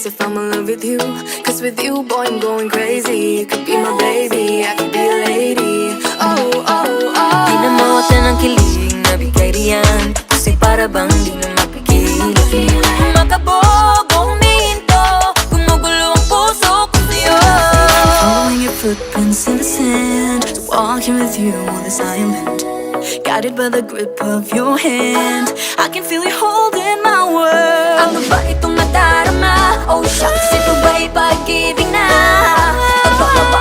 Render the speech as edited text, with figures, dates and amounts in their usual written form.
curious if I'm in love with you. Cause with you, boy, I'm going crazy. You could be my baby, I could be a lady. Oh, oh, oh. Pinamutan ng kilig na bigay riyan, kasi para bang di na mapigil. Makabog o huminto, gumugulo ang puso ko sa'yo. Following your footprints in the sand, walking with you on this island, guided by the grip of your hand. I can feel you holding my world. Ano ba itong nadarama? Oh shucks, ito ba'y pag-ibig na? Totoo ba